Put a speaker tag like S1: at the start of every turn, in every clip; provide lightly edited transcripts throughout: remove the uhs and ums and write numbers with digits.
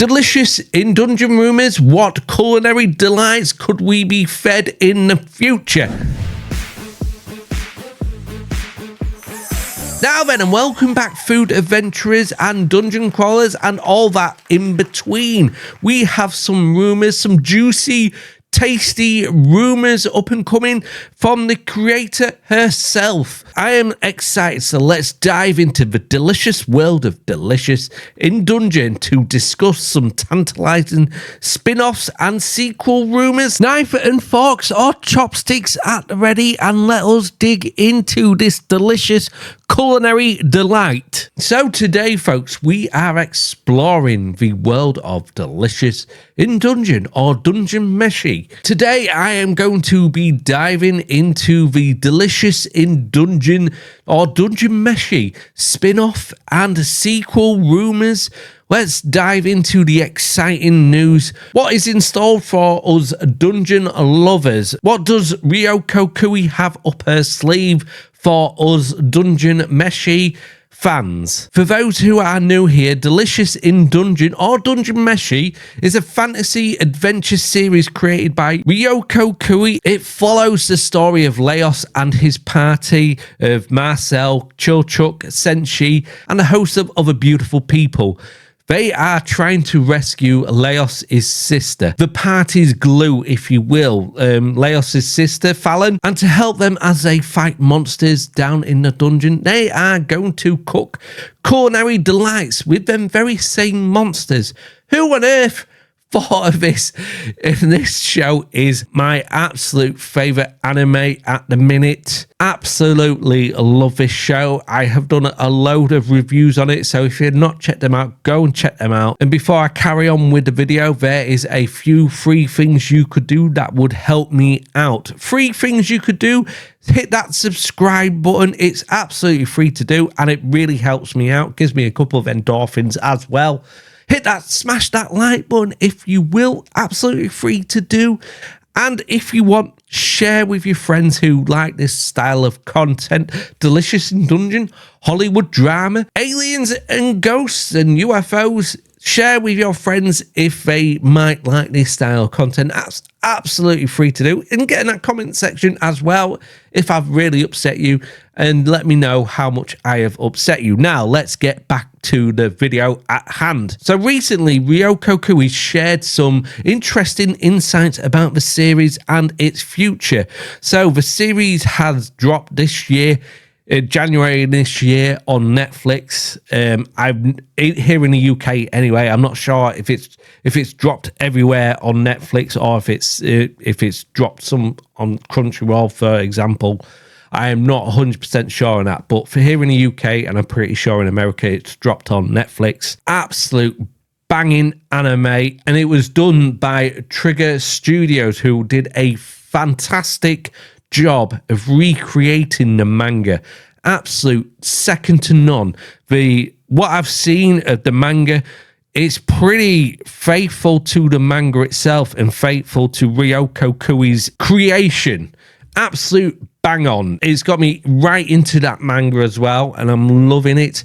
S1: Delicious in Dungeon Rumours. What culinary delights could we be fed in the future? Now then, and welcome back, food adventurers and dungeon crawlers and all that in between. We have some rumours, some juicy, tasty rumours up and coming from the creator herself. I am excited, so let's dive into the delicious world of Delicious in Dungeon to discuss some tantalising spin-offs and sequel rumours. Knife and forks or chopsticks at the ready, and let us dig into this delicious culinary delight. So today, folks, we are exploring the world of Delicious in Dungeon, or Dungeon Meshy. Today, I am going to be diving into the Delicious in Dungeon, or Dungeon Meshy spin-off and sequel rumours. Let's dive into the exciting news. What is in store for us dungeon lovers? What does Ryoko Kui have up her sleeve for us Dungeon Meshy fans? For those who are new here, Delicious in Dungeon, or Dungeon Meshy, is a fantasy adventure series created by Ryoko Kui. It follows the story of Leos and his party of Marcel, Chilchuk, Senshi, and a host of other beautiful people. They are trying to rescue Leos' sister, the party's glue, if you will, Leos' sister, Fallon. And to help them as they fight monsters down in the dungeon, they are going to cook culinary delights with them very same monsters. Who on earth thought of this? This show is my absolute favourite anime at the minute. Absolutely love this show. I have done a load of reviews on it, so if you've not checked them out, go and check them out. And before I carry on with the video, there is a few free things you could do that would help me out. Free things you could do: hit that subscribe button. It's absolutely free to do, and it really helps me out, gives me a couple of endorphins as well. Hit that, smash that like button if you will, absolutely free to do. And if you want, share with your friends who like this style of content. Delicious in Dungeon, Hollywood drama, aliens and ghosts and UFOs. Share with your friends if they might like this style of content. That's absolutely free to do. And get in that comment section as well if I've really upset you, and let me know how much I have upset you. Now, let's get back to the video at hand. So recently, Ryoko Kui shared some interesting insights about the series and its future. So the series has dropped this year, January this year, on Netflix. I'm here in the UK anyway. I'm not sure if it's dropped everywhere on Netflix, or if it's dropped some on Crunchyroll, for example. I am not 100% sure on that, but for here in the UK, and I'm pretty sure in America, it's dropped on Netflix. Absolute banging anime, and it was done by Trigger Studios, who did a fantastic job of recreating the manga. Absolute second to none. What I've seen of the manga, it's pretty faithful to the manga itself and faithful to Ryoko Kui's creation. Absolute bang on. It's got me right into that manga as well, and I'm loving it.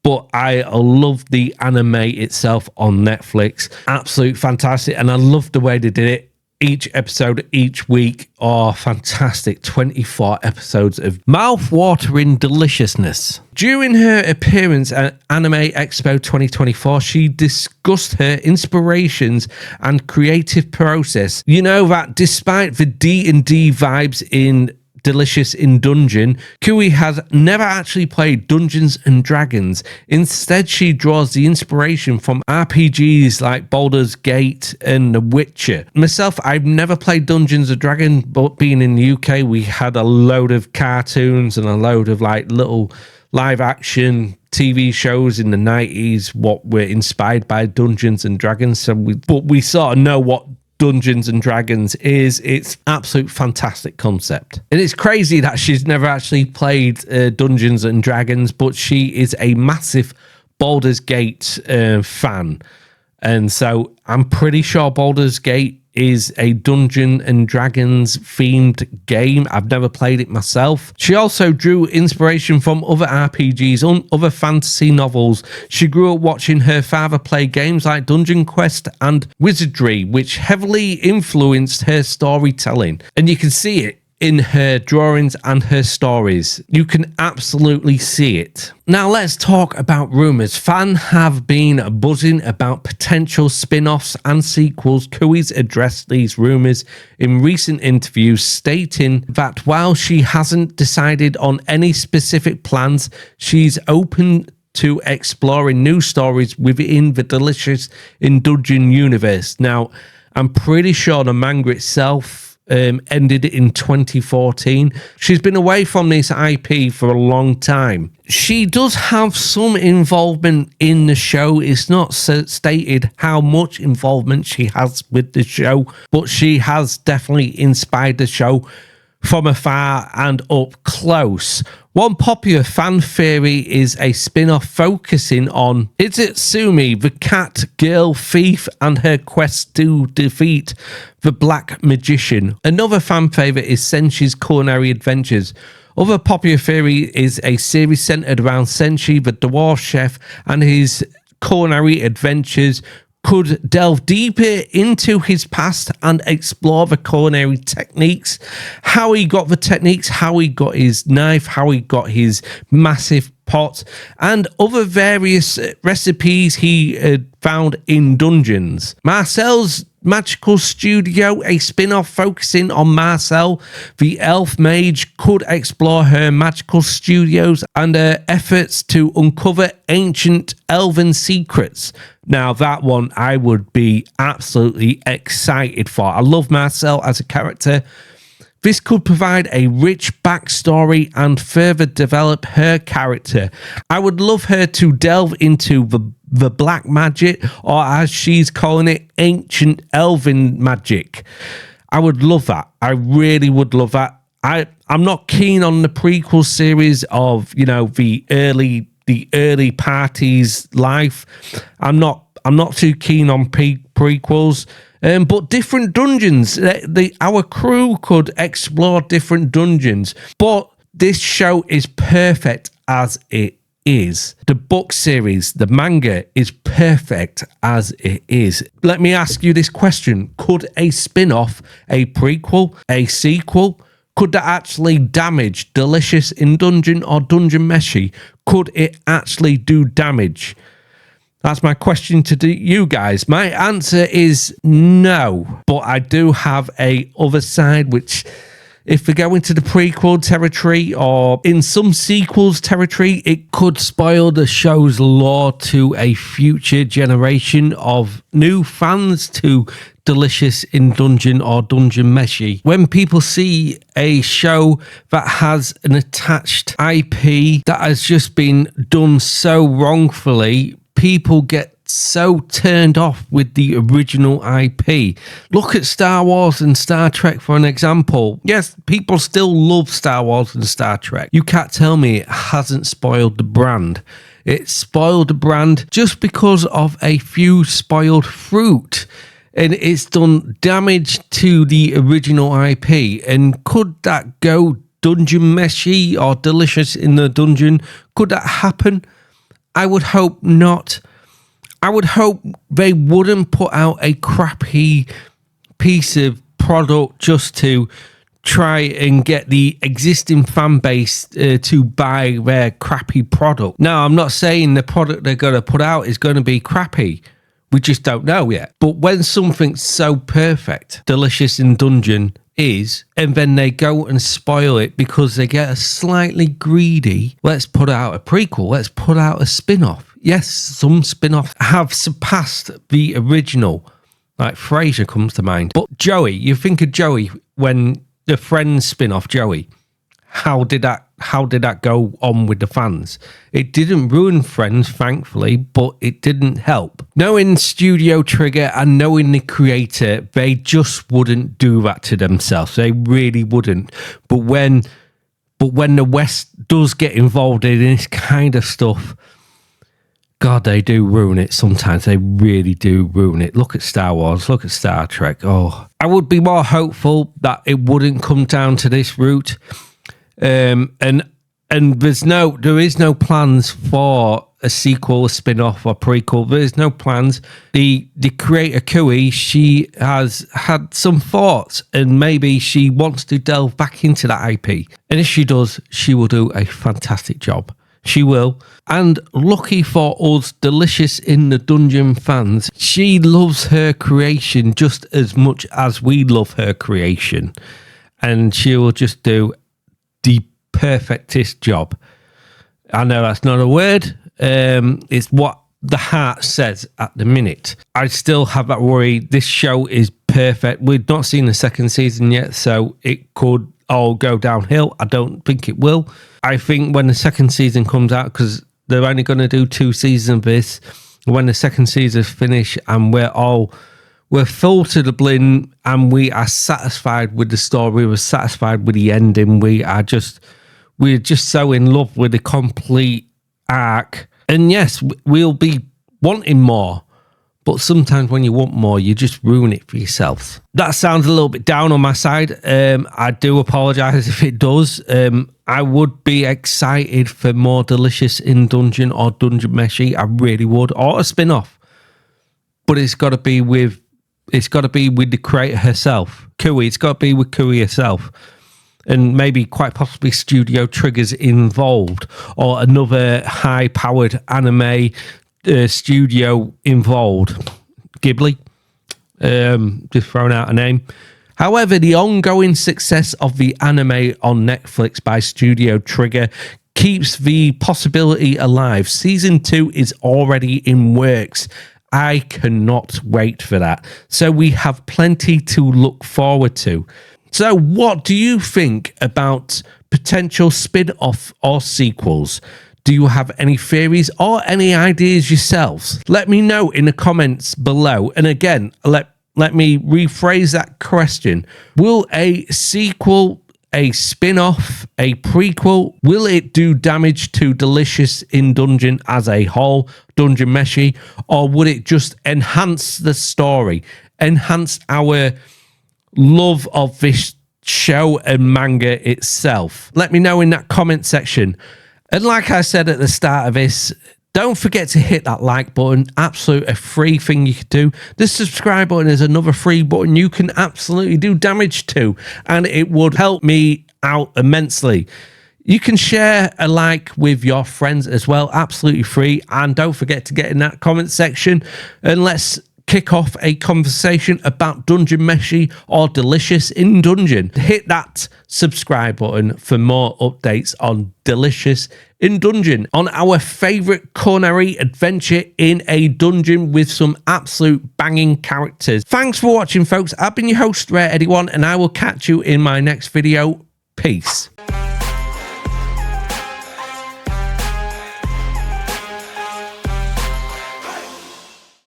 S1: But I love the anime itself on Netflix. Absolute fantastic, and I love the way they did it. Each episode, each week, are fantastic. 24 episodes of mouth-watering deliciousness. During her appearance at Anime Expo 2024, she discussed her inspirations and creative process. You know that despite the D&D vibes in Delicious in Dungeon, Kui has never actually played Dungeons and Dragons. Instead, she draws the inspiration from RPGs like Baldur's Gate and The Witcher. Myself, I've never played Dungeons and Dragons, but being in the UK, we had a load of cartoons and a load of like little live action TV shows in the 90s what were inspired by Dungeons and Dragons. So we sort of know what Dungeons and Dragons is. It's absolute fantastic concept, and it's crazy that she's never actually played Dungeons and Dragons, but she is a massive Baldur's Gate fan, and so I'm pretty sure Baldur's Gate is a Dungeons and Dragons themed game. I've never played it myself. She also drew inspiration from other RPGs and other fantasy novels. She grew up watching her father play games like Dungeon Quest and Wizardry, which heavily influenced her storytelling. And you can see it in her drawings and her stories. You can absolutely see it. Now let's talk about rumours. Fans have been buzzing about potential spin-offs and sequels. Cui's addressed these rumours in recent interviews, stating that while she hasn't decided on any specific plans, she's open to exploring new stories within the Delicious in Dungeon universe. Now, I'm pretty sure the manga itself ended in 2014. She's been away from this IP for a long time. She does have some involvement in the show. It's not stated how much involvement she has with the show, but she has definitely inspired the show from afar and up close. One popular fan theory is a spin-off focusing on Izitsumi, the cat girl thief, and her quest to defeat the Black Magician. Another fan favourite is Senshi's culinary adventures. Other popular theory is a series centred around Senshi, the dwarf chef, and his culinary adventures could delve deeper into his past and explore the culinary techniques, how he got the techniques, how he got his knife, how he got his massive pot, and other various recipes he found in dungeons. Marcel's Magical Studio, a spin-off focusing on Marcel, the elf mage, could explore her magical studios and her efforts to uncover ancient elven secrets. Now, that one I would be absolutely excited for. I love Marcel as a character. This could provide a rich backstory and further develop her character. I would love her to delve into the black magic, or as she's calling it, ancient elven magic. I would love that. I really would love that. I'm not keen on the prequel series of, you know, the early party's life. I'm not too keen on prequels. But different dungeons, our crew could explore different dungeons. But this show is perfect as it is. The book series, the manga, is perfect as it is. Let me ask you this question. Could a spin-off, a prequel, a sequel, could that actually damage Delicious in Dungeon or Dungeon Meshi? Could it actually do damage? That's my question to you guys. My answer is no, but I do have a other side, which if we go into the prequel territory or in some sequels territory, it could spoil the show's lore to a future generation of new fans to Delicious in Dungeon or Dungeon Meshi. When people see a show that has an attached IP that has just been done so wrongfully, people get so turned off with the original IP. Look at Star Wars and Star Trek for an example. Yes, people still love Star Wars and Star Trek. You can't tell me it hasn't spoiled the brand. It spoiled the brand just because of a few spoiled fruit. And it's done damage to the original IP. And could that go Dungeon Meshi or Delicious in the Dungeon? Could that happen? I would hope not. I would hope they wouldn't put out a crappy piece of product just to try and get the existing fan base to buy their crappy product. Now, I'm not saying the product they're going to put out is going to be crappy. We just don't know yet. But when something's so perfect, Delicious in Dungeon is, and then they go and spoil it because they get slightly greedy, let's put out a prequel, let's put out a spin-off. Yes, some spin-offs have surpassed the original, like Frasier comes to mind. But Joey, you think of Joey when the Friends spin-off, Joey, how did that go on with the fans? It didn't ruin Friends, thankfully, but it didn't help. Knowing Studio Trigger and knowing the creator, they just wouldn't do that to themselves. They really wouldn't. But when the West does get involved in this kind of stuff, God, they do ruin it sometimes. They really do ruin it. Look at Star Wars. Look at Star Trek. Oh, I would be more hopeful that it wouldn't come down to this route. And there is no plans for a sequel, a spin-off, or prequel. There is no plans. The creator Kui, she has had some thoughts, and maybe she wants to delve back into that IP. And if she does, she will do a fantastic job. She will. And lucky for us Delicious in the Dungeon fans, she loves her creation just as much as we love her creation. And she will just do the perfectest job. I know that's not a word. It's what the heart says at the minute. I still have that worry. This show is perfect. We've not seen the second season yet, so it could all go downhill. I don't think it will. I think when the second season comes out, because they're only going to do 2 seasons of this, when the second season finish and we're full to the brim and we are satisfied with the story, we're satisfied with the ending, we're just so in love with the complete arc. And yes, we'll be wanting more, but sometimes when you want more, you just ruin it for yourself. That sounds a little bit down on my side. I do apologise if it does. I would be excited for more Delicious in Dungeon or Dungeon Meshi. I really would, or a spin-off. But it's got to be with the creator herself, Kui. It's got to be with Kui herself. And maybe quite possibly Studio Trigger's involved, or another high-powered anime studio involved. Ghibli, just throwing out a name. However, the ongoing success of the anime on Netflix by Studio Trigger keeps the possibility alive. Season 2 is already in works. I cannot wait for that. So we have plenty to look forward to. So what do you think about potential spin-off or sequels? Do you have any theories or any ideas yourselves? Let me know in the comments below. And again, let me rephrase that question. Will a sequel, a spin-off, a prequel, will it do damage to Delicious in Dungeon as a whole, Dungeon Meshi, or would it just enhance the story, enhance our love of this show and manga itself? Let me know in that comment section. And like I said at the start of this, don't forget to hit that like button. Absolutely a free thing you can do. The subscribe button is another free button you can absolutely do damage to, and it would help me out immensely. You can share a like with your friends as well, absolutely free. And don't forget to get in that comment section and let's kick off a conversation about Dungeon Meshi or Delicious in Dungeon. Hit that subscribe button for more updates on Delicious in Dungeon, on our favourite culinary adventure in a dungeon with some absolute banging characters. Thanks for watching, folks. I've been your host, Rare Eddie One, and I will catch you in my next video. Peace.